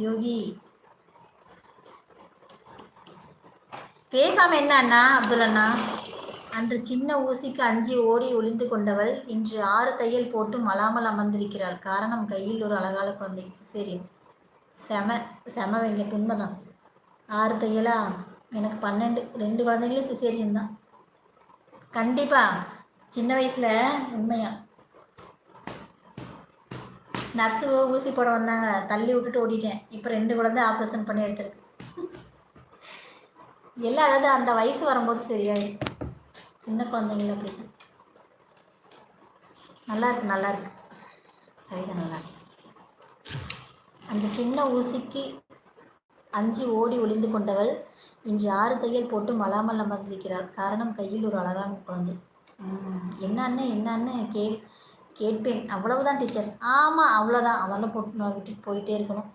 யோகி பேசாம என்ன அண்ணா? அப்துல் அண்ணா, அன்று சின்ன ஊசிக்கு அஞ்சி ஓடி ஒளிந்து கொண்டவள் இன்று 6 தையல் போட்டு மலாமல் அமர்ந்திருக்கிறாள். காரணம் கையில் ஒரு அழகான குழந்தை. சிசேரியன். செம செம வெங்கட், உண்மைதான். 6 தையலா? எனக்கு 12, 2 குழந்தைங்களும் சிசேரியன் தான். கண்டிப்பா சின்ன வயசுல உண்மையா நர்ஸு ஊசி போட வந்தாங்க, தள்ளி விட்டுட்டு ஓடிட்டேன். இப்போ 2 குழந்தை ஆப்ரேஷன் பண்ணி எடுத்திருக்கு. எல்லாம் அதாவது அந்த வயசு வரும்போது சரியாயிடும். சின்ன குழந்தைங்கள அப்படி. நல்லா இருக்கு, நல்லா இருக்கு, கவிதை நல்லா இருக்கு. அந்த சின்ன ஊசிக்கு அஞ்சி ஓடி ஒளிந்து கொண்டவள் இன்று 6 தையல் போட்டு மலாமல் அமர்ந்திருக்கிறாள். காரணம் கையில் ஒரு அழகான குழந்தை. என்னன்னு என்னன்னு கேட்பேன். அவ்வளவுதான் டீச்சர். ஆமாம், அவ்வளோதான். அதெல்லாம் போட்டு நான் விட்டுட்டு போயிட்டே இருக்கணும்.